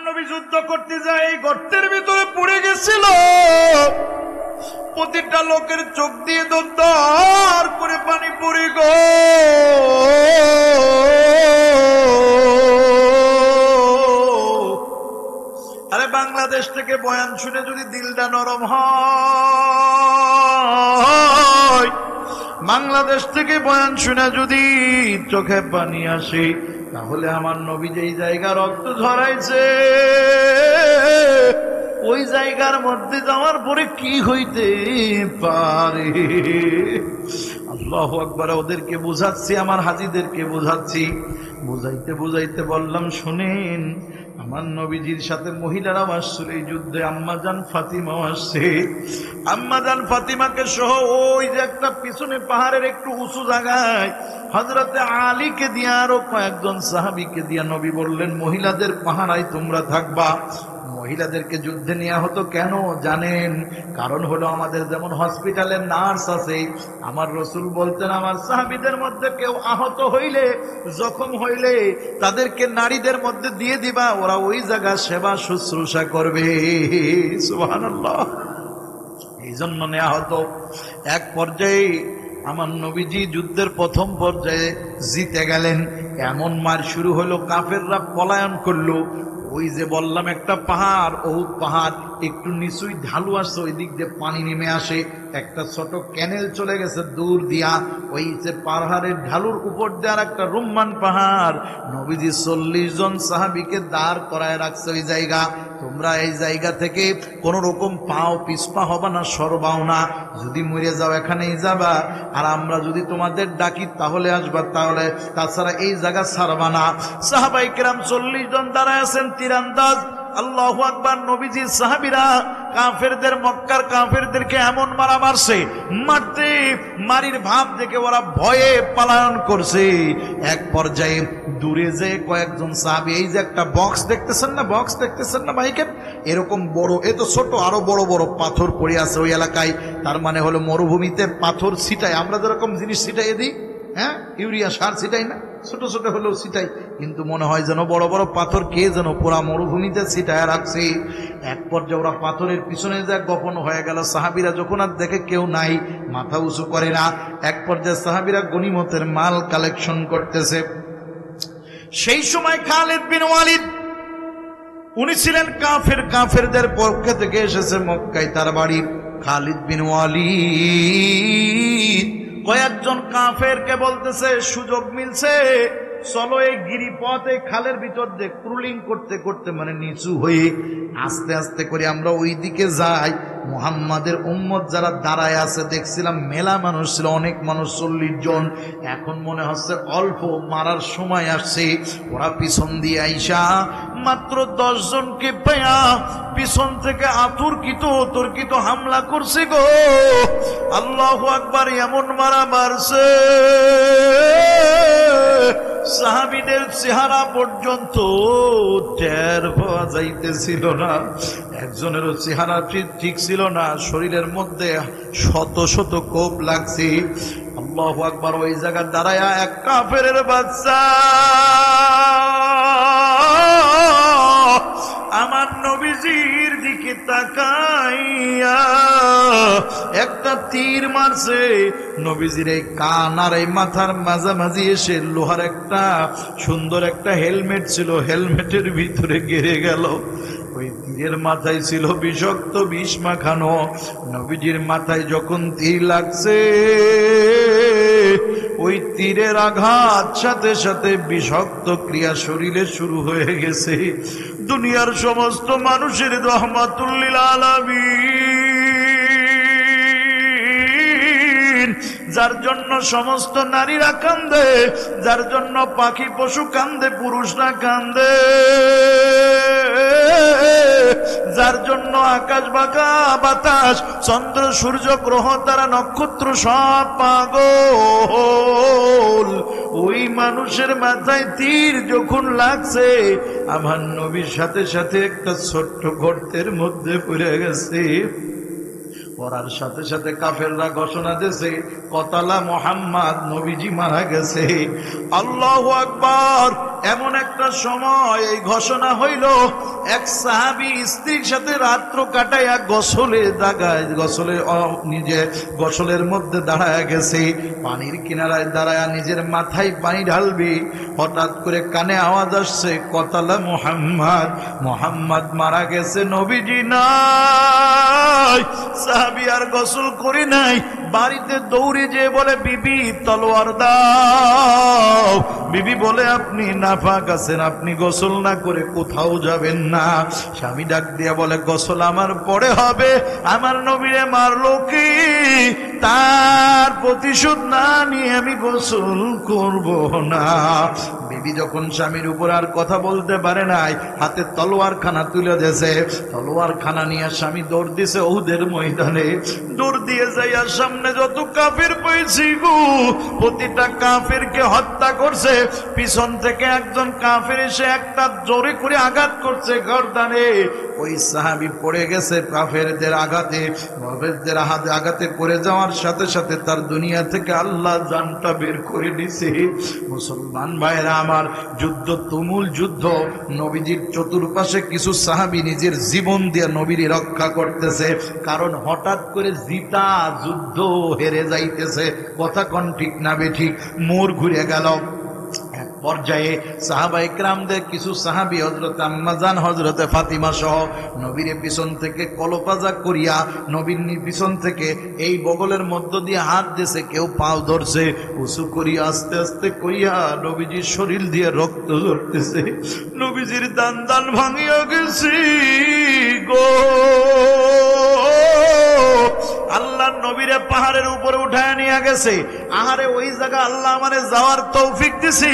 নবী যুদ্ধ করতে যায় গর্তের ভিতরে পড়ে গেছিল। প্রতিটা লোকের চোখ দিয়ে দরদর করে পানি পড়ে গো। আরে বাংলাদেশ থেকে বয়ান শুনে যদি দিলটা নরম হয়, বাংলাদেশ থেকে বয়ান শুনে যদি চোখে পানি আসে, তাহলে আমার নবী যেই জায়গা রক্ত ঝরাইছে ওই জায়গার মধ্যে যাওয়ার পরে কি হইতে পারে। আল্লাহু আকবার। ওদেরকে বুঝাচ্ছি, আমার হাজীদেরকে বুঝাচ্ছি, বুঝাইতে বুঝাইতে বললাম শুনেন, আমার নবীজির সাথে মহিলারাও আসছিল এই যুদ্ধে। আম্মাজান ফাতিমাও আসছে। আম্মাজান ফাতিমাকে সহ ওই যে একটা পিছনে পাহাড়ের একটু উঁচু জায়গায় হযরতে আলীকে দিয়ে আরো কয়েকজন সাহাবীকে দিয়া নবী বললেন, মহিলাদের পাহারায় তোমরা থাকবা। মহিলাদেরকে যুদ্ধে নেওয়া হতো কেন জানেন? কারণ হলো আমাদের যেমন হসপিটালের নার্স আছে, আমার রাসূল বলতেন আমার সাহাবীদের মধ্যে কেউ আহত হইলে, জখম হইলে তাদেরকে নারীদের মধ্যে দিয়ে দিবা, ওরা ওই জায়গা সেবা শুশ্রূষা করবে। সুবহানাল্লাহ। এই জন্য নেওয়া হতো। এক পর্যায়ে আমার নবীজি যুদ্ধের প্রথম পর্যায়ে জিতে গেলেন। এমন মার শুরু হলো, কাফেররা পলায়ন করলো। ওই যে বললাম একটা পাহাড়, উহুদ পাহাড় একটু নিচুই ঢালু আসছে, ওই দিক দিয়ে পানি নেমে আসে। একটা ছোট ক্যানেল চলে গেছে দূর দিয়া, ওই যে পাহাড়ের ঢালুর উপর দিয়ে আর একটা রুম্মান পাহাড়। নবীজি 40 জন সাহাবীকে দাঁড় করায় রাখছে ওই জায়গা। তোমরা এই জায়গা থেকে কোন রকম পাও পিছপা হবা না, সরবাও না। যদি মরে যাও এখানেই যাবা, আর আমরা যদি তোমাদের ডাকি তাহলে আসবা, তাহলে তাছাড়া এই জায়গা ছাড়বা না। সাহাবায়ে কেরাম 40 জন দাঁড়ায় আছেন তীরন্দাজ। আল্লাহু আকবার। নবীজির সাহাবীরা কাফেরদের, মক্কার কাফেরদেরকে এমন মারা মারছে, মারতে মারির ভাব দেখে ওরা ভয়ে পলায়ন করছে। এক পর্যায়ে দূরে যে কয়েকজন সাহাবী, এই যে একটা বক্স দেখতেছেন না, বক্স দেখতেছেন না ভাইকে, এরকম বড়, এ তো ছোট, আরো বড় বড় পাথর পড়ে আছে ওই এলাকায়। তার মানে হলো মরুভূমিতে পাথর ছিটায়, আমরা যেরকম জিনিস ছিটাই দিই, হ্যাঁ, ইউরিয়া সার ছিটাই না, ছোট ছোট হলেও ছিটাই, কিন্তু মনে হয় যেন বড় বড় পাথর কে যেন পুরা মরুভূমিতে ছিটায় রাখছে। এক পর্যায়ে ওরা পাথরের পিছনে যা গোপন হয়ে গেল। সাহাবীরা যখন আর দেখে কেউ নাই, মাথা উঁচু করে না। এক পর্যায়ে সাহাবীরা গনিমতের মাল কালেকশন করতেছে। সেই সময় খালিদ বিন ওয়ালিদ, উনি ছিলেন কাফেরদের পক্ষ থেকে এসেছে মক্কায়, তার বাড়ি। খালিদ বিন ওয়ালিদ কয়েকজন কাফেরকে বলতেছে, সুযোগ মিলছে, চলো এই গিরিপথে খালের ভিতর দিয়ে ক্রুলিং করতে করতে, মানে নিচু হয়ে আস্তে আস্তে করে আমরা ওই দিকে যাই। মুহাম্মাদের উম্মত যারা দাঁড়ায় আছে দেখছিলাম মেলা মানুষ ছিল, অনেক মানুষ, 40 জন। এখন মনে হচ্ছে অল্প মারার সময় আসছে। ওরা পিছন দিয়ে আইসা মাত্র 10 জনকে পায়া পিছন থেকে অতর্কিত হামলা করছে গো। আল্লাহু আকবার। এমন মারা মারছে সাহাবীদের চেহারা পর্যন্ত টের পাওয়া যাইতেছিল না। একজনেরও চেহারা ঠিক ছিল না, শরীরের মধ্যে শত শত কোপ লাগছে। আল্লাহু আকবার। ওই জায়গা দাঁড়ায়া এক কাফেরের বাচ্চা আমার নবীজির দিকে তাকাইয়া একটা তীর মারছে। নবীজির এই কান আর এই মাথার মাঝামাঝি এসে লোহার একটা সুন্দর একটা হেলমেট ছিল, হেলমেটের ভিতরে গেড়ে গেল। ওই তীরের মাথায় ছিল বিষাক্ত বিষ মাখানো। নবীজির মাথায় যখন তীর লাগছে, ওই তীরের আঘাত সাথে সাথে বিষাক্ত ক্রিয়া শরীরে শুরু হয়ে গেছে। দুনিয়ার সমস্ত মানুষের রহমাতুল লিল আলামিন, যার জন্য সমস্ত নারীরা কান্দে, যার জন্য পাখি পশু কান্দে, পুরুষরা কান্দে, যার জন্য আকাশ বাতাস, চন্দ্র সূর্য গ্রহ তারা নক্ষত্র সব পাগল। ওই মানুষের মাথায় তীর যখন লাগছে, আমার নবীর সাথে সাথে একটা ছোট্ট গর্তের মধ্যে পড়ে গেছে। পড়ার সাথে সাথে কাফেররা ঘোষণা দিয়েছে, কতালা মুহাম্মদ, নবীজি মারা গেছে। আল্লাহু আকবার। এমন একটা সময় এই ঘোষণা হইল, এক সাহাবী স্ত্রীর সাথে রাত্র কাটাইয়া গোসলে দাগায়, নিজে গোসলের মধ্যে দাঁড়ায় গেছে, পানির কিনারায় দাঁড়ায় নিজের মাথায় পানি ঢালবি, হঠাৎ করে কানে আওয়াজ আসছে, কতালা মুহাম্মদ, মুহাম্মদ মারা গেছে, নবীজি নাই। সাহাবী আর গোসল করে নাই, বাড়িতে দৌড়ে যেয়ে বলে, বিবি তলোয়ার দাও। বিবি বলে, আপনি নাফাক আছেন, আপনি গোসল না করে কোথাও যাবেন না। স্বামী ডাক দিয়া বলে, গোসল আমার পরে হবে, আমার নবীরে মারলো কি, তার প্রতিশোধ না নিয়ে আমি গোসল করব না। বিবি যখন স্বামীর উপর আর কথা বলতে পারে নাই, হাতে তলোয়ার খানা তুলে দিয়েছে, তলোয়ার খানা নিয়ে স্বামী দৌড় দিছে উহুদের ময়দানে। দৌড় দিয়ে যাইয়া সামনে যত কাফের পেয়েছি গো, প্রতিটা কাফেরকে হত্যা করছে। পিছন থেকে একজন কাফের এসে একটা জোরে করে আঘাত করছে গর্দানে, ওই সাহাবী পড়ে গেছে কাফেরদের আঘাতে। কাফেরদের আঘাতে পড়ে যাওয়ার সাথে সাথে তার দুনিয়া থেকে আল্লাহ জানটা বের করে দিছে। মুসলমান ভাইরা আমার, যুদ্ধ, তুমুল যুদ্ধ, নবীজির চতুর্পাশে কিছু সাহাবী নিজের জীবন দিয়ে নবীর রক্ষা করতেছে, কারণ হঠাৎ করে জিতা যুদ্ধ হেরে যাইতেছে। কথা কোন ঠিক না বেঠিক? মোড় ঘুরে গেল। এক পর্যায়ে সাহাবায়ে কেরামদের কিছু সাহাবী হযরত আম্মাজান হযরতে ফাতিমা সহ নবীর পিছন থেকে কলপাজা করিয়া, নবীর পিছন থেকে এই বগলের মধ্য দিয়ে হাত দিয়েছে, কেউ পাও ধরছে, উঁচু করিয়া আস্তে আস্তে করিয়া নবীজির শরীর দিয়ে রক্ত ঝরতেছে। নবীজির দান দান ভাঙিয়া গেছি গো। আল্লাহ নবীরে পাহাড়ের উপরে উঠায় নিয়ে গেছে। আহারে, ওই জায়গা আল্লাহ আমারে যাওয়ার তৌফিক দিছি।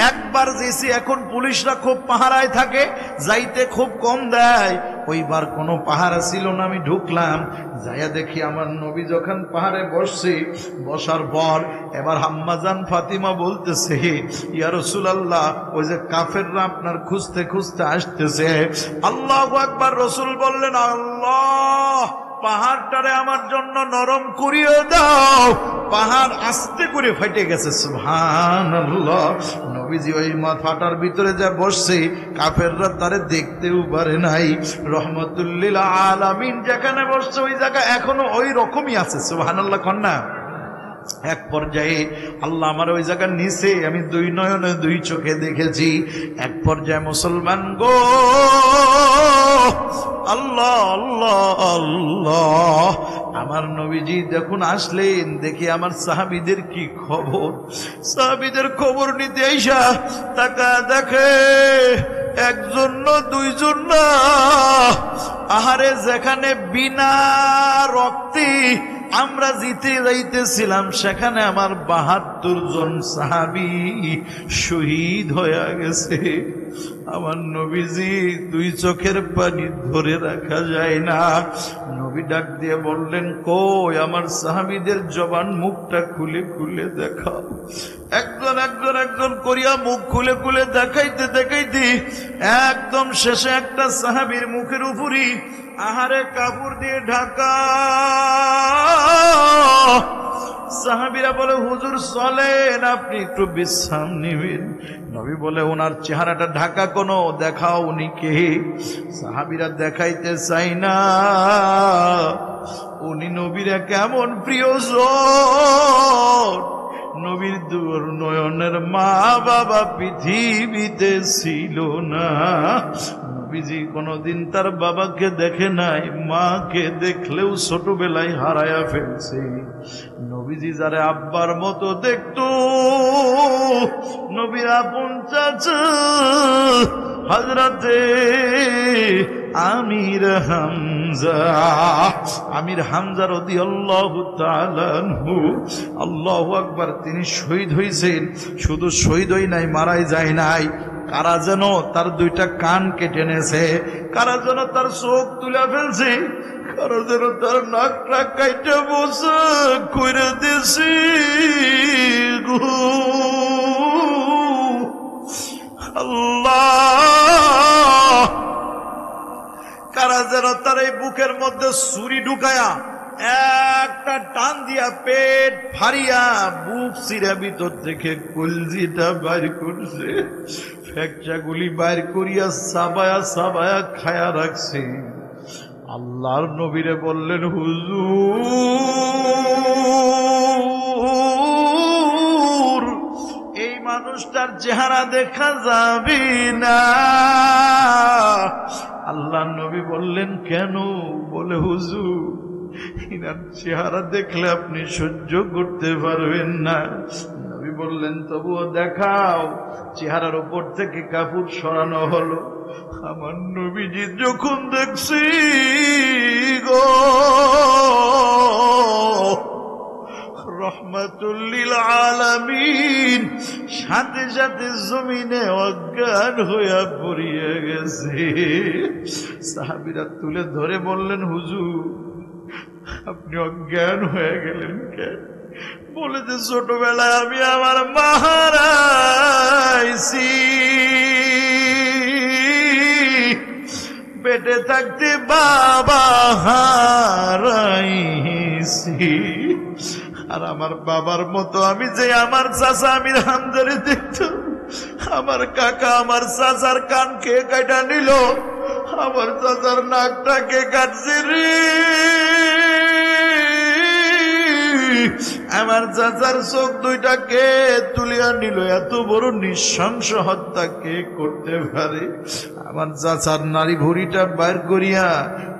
একবার যেছি, এখন পুলিশরা খুব পাহারায় থাকে, যাইতে খুব কম দেয়। ওইবার কোনো পাহারা ছিল না, আমি ঢুকলাম, যাইয়া দেখি আমার নবী যখন পাহাড়ে বসছে, বসার পর এবার আম্মাজান ফাতিমা বলতেছে, ইয়া রাসূলুল্লাহ, ওই যে কাফেররা আপনার খুঁজতে খুঁজতে আসতেছে। আল্লাহু আকবার। রাসূল বললেন, আল্লাহ, পাহাড়টারে আমার জন্য নরম করিয়ে দাও। পাহাড় আস্তে করে ফেটে গেছে। সুবহানাল্লাহ। নবীজি ওই ফাটার ভিতরে যা বসছে, কাফেররা তারে দেখতেও পারে নাই। রহমতুল্লিল আলামিন যেখানে বসছে, ওই জায়গা এখনো ওই রকমই আছে। সুবহানাল্লাহ কন্যা। এক পর্যায়ে আল্লাহ আমার ওই জায়গার নিচে আমি দুই নয়নে দুই চোখে দেখেছি। এক পর্যায়ে মুসলমান গো, আল্লাহ আল্লাহ আল্লাহ, আমার নবীজি দেখুন আসলেন, দেখি আমার সাহাবীদের কি খবর। সাহাবীদের খবর নিতে আইসা তাকা দেখে একজন না, দুইজন না, আহারে, যেখানে বিনা রক্তে আমরা জিতে যাইতেছিলাম, সেখানে আমার ৭২ জন সাহাবী শহীদ হয়ে গেছে। আমার নবীজি দুই চোখের পানি ধরে রাখা যায় না। নবী ডাক দিয়ে বললেন, কই আমার সাহাবীদের জবান, মুখটা খুলে খুলে দেখাও। একজন একজন একজন করিয়া মুখ খুলে খুলে দেখাইতে দেখাইতে একদম শেষে একটা সাহাবীর মুখের উপরই আহারে কাপড় দিয়ে ঢাকা। সাহাবীরা বলে, হুজুর চলেন, আপনি একটু বিশ্রাম নিবেন। নবী বলে, ওনার চেহারাটা ঢাকা কোনো, দেখাও উনি কে। সাহাবীরা দেখাইতে চাই না, উনি নবীরা কেমন প্রিয়জন। নবীর দূর নয়নের মা বাবা পৃথিবীতে ছিল না। নবীজি কোনদিন তার বাবাকে দেখে নাই, মাকে দেখলেও ছোটবেলায় হারায়া ফেলছে। নবীজি যারে আব্বার মতো দেখতো, নবীর আপন চাচা হযরতে আমির হামজা রাদিয়াল্লাহু তাআলা আনহু, আল্লাহু আকবার, তিনি শহীদ হয়েছেন। শুধু শহীদ হই নাই, মারাই যায় নাই। কারা যেন তার দুইটা কান কেটে নেছে, কারা যেন তার চোখ তুলে ফেলছে, কারা যেন তার নাকটা কাইটে বসে কইরে দিছি। আল্লাহ, কারা যেন তার এই বুকের মধ্যে ছুরি ঢুকায়া একটা টান দিয়া পেট ফাড়িয়া বুক চিরা ভিতর থেকে কলজিটা বাইর করছে। ফ্যাকচাগুলি বাইর করিয়া সাবায়া সাবায়া খায়া রাখছে। আল্লাহর নবীরে বললেন, হুজুর এই মানুষটার চেহারা দেখা যাবে না। আল্লাহর নবী বললেন, কেন? বলে, হুজুর ইনার চেহারা দেখলে আপনি সহ্য করতে পারবেন না। নবী বললেন, তবুও দেখাও। চেহারার উপর থেকে কাপড় সরানো হলো। আমার নবীজি যখন দেখছি গো রহমাতুল লিল আলামিন, সাথে সাথে জমিনে অজ্ঞান হইয়া পড়িয়া গেছে। সাহাবীরা তুলে ধরে বললেন, হুজুর আপনি অজ্ঞান হয়ে গেলেন কেন? বলে যে ছোটবেলায় আমি আমার মা হারাইছি, পেটে থাকতে বাবা হারাইছি। আর আমার বাবার মতো আমি যে আমার চাচা আমির হামজারে দেখতাম, আমার কাকা আমার চাচার কান কে কাটা নিল, আমার চাচার নাকটাকে কাটছে রে, আমার চাচার চোখ দুইটা কে তুলিয়া নিল। এত বড় নৃশংস হত্যা কে করতে পারে? আমার চাচার নারী ভুঁড়িটা বাইর করিয়া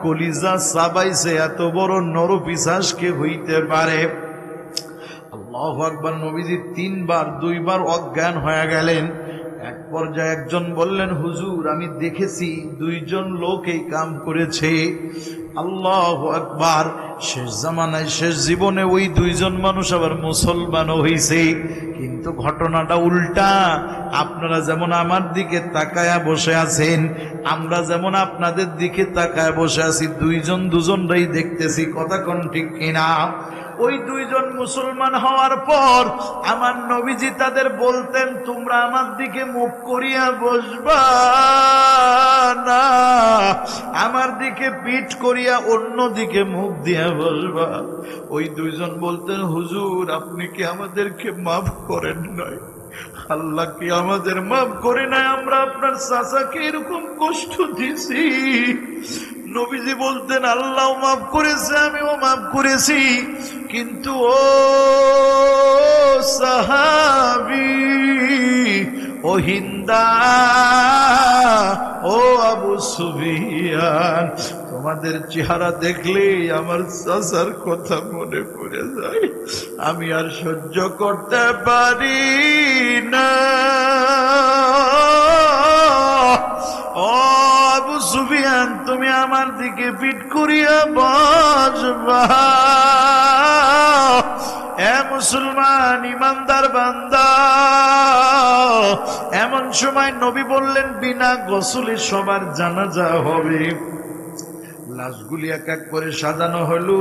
কলিজা চাবাইছে, এত বড় নরপিশাচ কে হইতে পারে? আল্লাহু আকবার। নবীজি দুইবার অজ্ঞান হয়ে গেলেন। এক পর্যায়ে একজন বললেন, হুজুর আমি দেখেছি দুইজন লোক এই কাম করেছে। আল্লাহু আকবার। শেষ জামানায় শেষ জীবনে ওই দুইজন মানুষ আবার মুসলমানও হইছে। কিন্তু ঘটনাটা উল্টা। আপনারা যেমন আমার দিকে তাকায়া বসে আছেন, আমরা যেমন আপনাদের দিকে তাকায়া বসে আছি, দুজনরাই দেখতেছি। কথা কোন ঠিক কিনা? ওই দুইজন মুসলমান হওয়ার পর আমার নবীজি তাদের বলতেন, তোমরা আমার দিকে মুখ করিয়া বসবা না, আমার দিকে পিঠ করিয়া অন্য দিকে মুখ দিয়া বসবা। ওই দুইজন বলতেন, হুজুর আপনি কি আমাদেরকে মাফ করেন নাই? আল্লাহ কি আমাদের মাফ করে নাই? আমরা আপনার চাচাকে এরকম কষ্ট দিছি। নবীজি বলতেন, আল্লাহ মাফ করেছে, আমিও মাফ করেছি, কিন্তু ও সাহাবী, ও হিন্দা, ও আবু সুফিয়ান, তোমাদের চেহারা দেখলেই আমার চাচার কথা মনে পড়ে যায়। আমি আর সহ্য করতে পারি না। ও আবু সুফিয়ান, তুমি আমার দিকে পিঠ করিয়া বসবা। এ মুসলমান ইমানদার বান্দা, এমন সময় নবী বললেন, বিনা গোসলে সবার জানাজা হবে। লাশগুলি এক এক করে সাজানো হলো।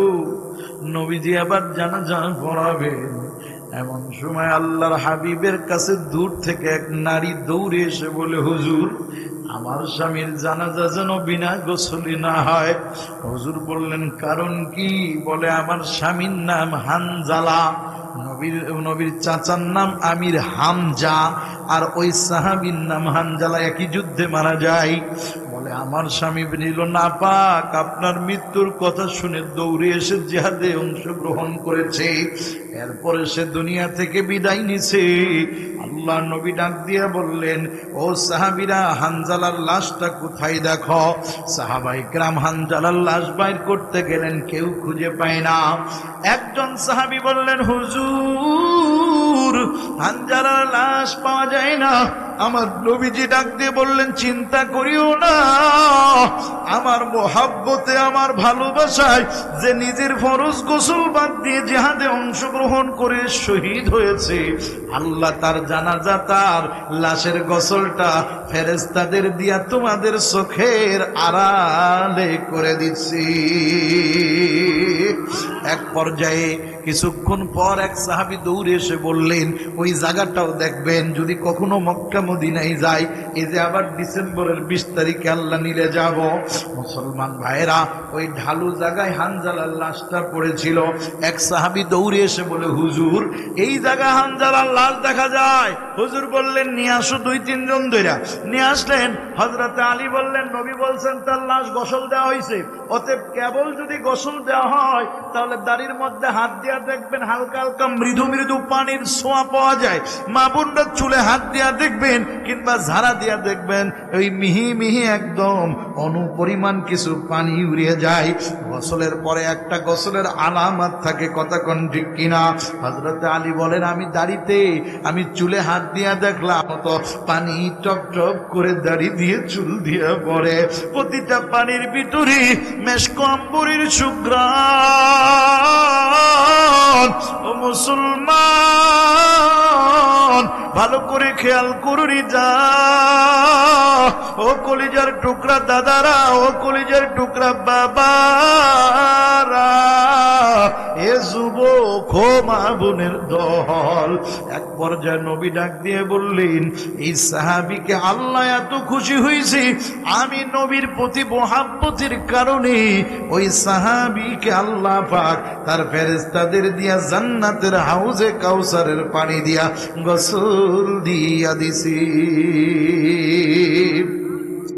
নবীজি আবার জানাজা পড়াবেন। এমন সময় আল্লাহর হাবিবের কাছে দূর থেকে এক নারী দৌড়ে এসে বলে, হুজুর আমার স্বামীর জানাজা যেন বিনা গোসলে না হয়। হুজুর বললেন, কারণ কি? বলে, আমার স্বামীর নাম হানজালা, নবীর চাচার নাম আমির হামজা, আর ওই সাহাবীর নাম হানজালা, একই যুদ্ধে মারা যায়। বলে, আমার স্বামী নিল নাপাক, আপনার মৃত্যুর কথা শুনে দৌড়ে এসে জিহাদে অংশগ্রহণ করেছে, এরপরে সে দুনিয়া থেকে বিদায় নিছে। আল্লাহ নবী ডাক দিয়া বললেন, ও সাহাবীরা, হানজালার লাশটা কোথায় দেখো। সাহাবায়ে কেরাম হানজালার লাশ বাইর করতে গেলেন, কেউ খুঁজে পায় না। একজন সাহাবী বললেন, হুজুর হানজালার লাশ পাওয়া যায় না। আমার নবীজি ডাক দিয়ে বললেন, চিন্তা করিও না, আমার মোহাব্বতে, আমার ভালোবাসায় যে নিজের ফরজ গোসল বাদ দিয়ে জিহাদে অংশগ্রহণ করে শহীদ হয়েছে, আল্লাহ তার জানাজা, তার লাশের গোসলটা ফেরেশতাদের দিয়া তোমাদের চোখের আড়ালে করে দিচ্ছি। এক পর্যায়ে কিছুক্ষণ পর এক সাহাবী দৌড়ে এসে বললেন, ওই জায়গাটাও দেখবেন, যদি কখনো মক্কা মদিনায় যাই। এই যে আবার ডিসেম্বরের 20 তারিখে আল্লাহ নিলে যাব। মুসলমান ভাইরা, ওই ঢালু জায়গায় হানজালার লাশটা পড়েছিল। এক সাহাবী দৌড়ে এসে বলে, হুজুর এই জায়গা হানজালার লাশ দেখা যায়। হুজুর বললেন নিয়ে আসো 2-3 জন ধইরা নিয়ে আসলেন। হযরতে আলী বললেন নবী বলছেন তার লাশ গোসল দেওয়া হয়েছে, অতএব কেবল যদি গোসল দেওয়া হয় তাহলে দাড়ির মধ্যে হাত দিয়া দেখবেন হালকা হালকা মৃদু মৃদু পানির ছোঁয়া পাওয়া যায়। মা বোনরা চুলে হাত দিয়া দেখবেন কিংবা ঝাড়া দিয়া দেখবেন ওই মিহি মিহি একদম অনুপরিমাণ কিছু পানি উড়িয়ে যায়। গোসলের পরে একটা গোসলের আলামত থাকে, কথা কোন ঠিক কিনা? হযরতে আলী বলেন আমি দাড়িতে আমি চুলে হাত দিয়া দেখলাম তো পানি টপ টপ করে দাড়ি দিয়ে চুল দিয়ে পড়ে। প্রতিটা পানির ভিতরে মেশক আম্বরীর সুঘ্রাণ। ও মুসলমান ভালো করে খেয়াল করুনি যা, ও কলিজার টুকরা দাদারা, ও কলিজার টুকরা বাবারা, এ যুবক ও মা বোনের দল। এক পর্যায়ে নবী ডাক দিয়ে বললেন এই সাহাবীকে আল্লাহ এত খুশি হয়েছে, আমি নবীর প্রতি মহাব্বতের কারণে ওই সাহাবীকে আল্লাহ পাক তার ফেরেশতাদের দিয়া জান্নাতের হাউজে কাউসারের পানি দিয়া গোসল দিয়া দিছি।